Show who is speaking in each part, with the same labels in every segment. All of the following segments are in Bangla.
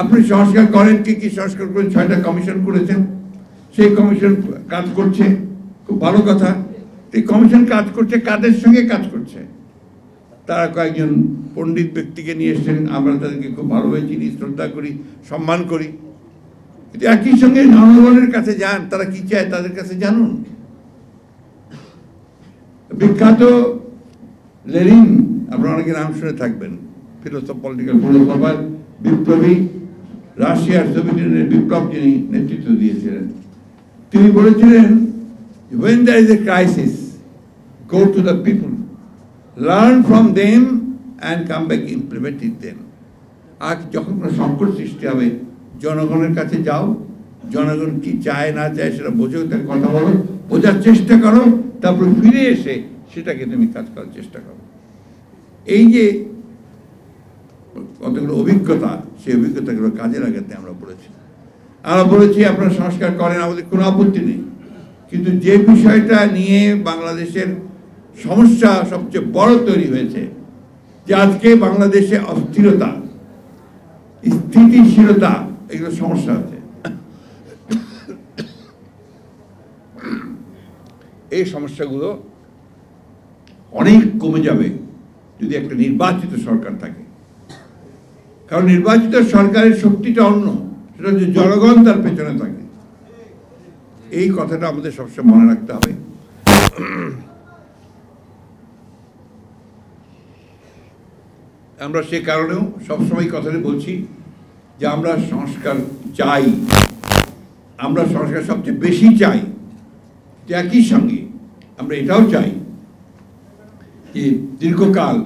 Speaker 1: আপনি সংস্কার করেন, কি সংস্কার করেন? 6টা কমিশন করেছেন, সেই কমিশন কাজ করছে, খুব ভালো কথা। এই কমিশন কাজ করছে, কাদের সঙ্গে কাজ করছে? তারা কয়েকজন পণ্ডিত ব্যক্তিকে নিয়ে এসছেন, আমরা তাদেরকে খুব ভালোভাবে চিনি, শ্রদ্ধা করি, সম্মান করি। কিন্তু একই সঙ্গে জনগণের কাছে যান, তারা কি চায় তাদের কাছে জানুন। বিখ্যাত লেনিন, আপনারা অনেকে নাম শুনে থাকবেন, ফিলোসফ, পলিটিক্যাল ফিলোসফার, বিপ্লবী, রাশিয়ার সোভিয়েত ইউনিয়নের বিপ্লব যিনি নেতৃত্ব দিয়েছিলেন, তিনি বলেছিলেন, when there is a crisis, go to the people, learn from them and come back implement it then. আর যখন কোনো সংকট সৃষ্টি হবে, জনগণের কাছে যাও, জনগণ কি চায় না চায় সেটা বোঝো, তার কথা বলো, বোঝার চেষ্টা করো, তারপর ফিরে এসে সেটাকে তুমি কাজ করার চেষ্টা করো। এই যে কতগুলো অভিজ্ঞতা, সেই অভিজ্ঞতাগুলো কাজে লাগাতে আমরা বলেছি আপনারা সংস্কার করেন, আমাদের কোনো আপত্তি নেই। কিন্তু যে বিষয়টা নিয়ে বাংলাদেশের সমস্যা সবচেয়ে বড় তৈরি হয়েছে, যে আজকে বাংলাদেশে অস্থিরতা, স্থিতিশীলতা, এগুলো সমস্যা আছে। এই সমস্যাগুলো অনেক কমে যাবে যদি একটা নির্বাচিত সরকার থাকে। কারণ নির্বাচিত সরকারের শক্তিটা অন্য, সেটা হচ্ছে জনগণ তার পেছনে থাকে। এই কথাটা আমাদের সবসময় মনে রাখতে হবে। আমরা সে কারণেও সবসময় কথাটা বলছি যে আমরা সংস্কার চাই, আমরা সংস্কার সবচেয়ে বেশি চাই। যে একই সঙ্গে আমরা এটাও চাই যে দীর্ঘকাল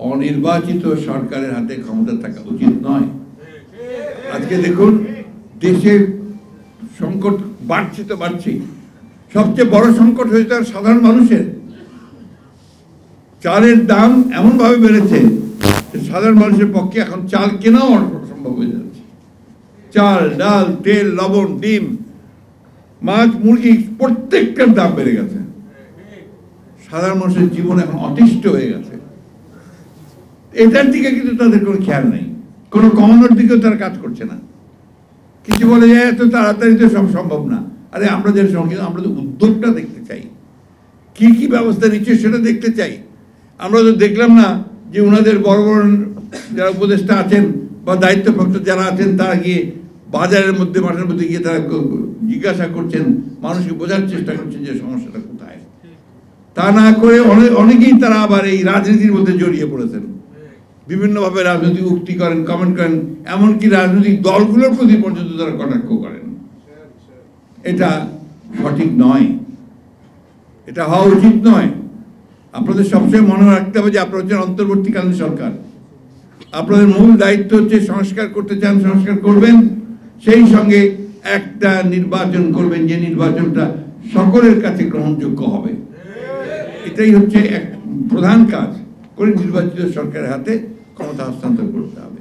Speaker 1: অনির্বাচিত সরকারের হাতে ক্ষমতা থাকা উচিত নয়। আজকে দেখুন দেশে সংকট বাড়ছে তো বাড়ছেই, সবচেয়ে বড় সংকট হয়েছে সাধারণ মানুষের। চালের দাম এমনভাবে বেড়েছে যে সাধারণ মানুষের পক্ষে এখন চাল কেনাও অসম্ভব হয়ে যাচ্ছে। চাল, ডাল, তেল, লবণ, ডিম, মাছ, মুরগি, প্রত্যেকটার দাম বেড়ে গেছে। সাধারণ মানুষের জীবন এখন অতিষ্ঠ হয়ে গেছে। এটার দিকে কিন্তু তাদের কোনো খেয়াল নেই, কোনো কমানোর দিকেও তারা কাজ করছে না। কিছু বলে যায় এত তাড়াতাড়ি তো সব সম্ভব না। আরে আমরা যে সঙ্গে আমরা তো উদ্যোগটা দেখতে চাই, কি কি ব্যবস্থা নিচ্ছে সেটা দেখতে চাই। আমরা তো দেখলাম না যে ওনাদের বড় বড় যারা উপদেষ্টা আছেন বা দায়িত্বপ্রাপ্ত যারা আছেন, তারা গিয়ে বাজারের মধ্যে, মাঠের মধ্যে গিয়ে তারা জিজ্ঞাসা করছেন, মানুষকে বোঝার চেষ্টা করছেন যে সমস্যাটা কোথায়। তা না করে অনেকেই তারা আবার এই রাজনীতির মধ্যে জড়িয়ে পড়েছেন, বিভিন্নভাবে রাজনৈতিক উক্তি করেন, কমেন্ট করেন, এমনকি রাজনৈতিক দলগুলোর প্রতি পর্যন্ত তারা কটাক্ষ করেন। এটা সঠিক নয়, এটা হওয়া উচিত নয়। আপনাদের সবসময় মনে রাখতে হবে যে আপনারা হচ্ছেন অন্তর্বর্তীকালীন সরকার। আপনাদের মূল দায়িত্ব হচ্ছে সংস্কার করতে চান, সংস্কার করবেন, সেই সঙ্গে একটা নির্বাচন করবেন যে নির্বাচনটা সকলের কাছে গ্রহণযোগ্য হবে। এটাই হচ্ছে এক প্রধান কাজ করে নির্বাচিত সরকারের হাতে ক্ষমতা হস্তান্তর করতে হবে।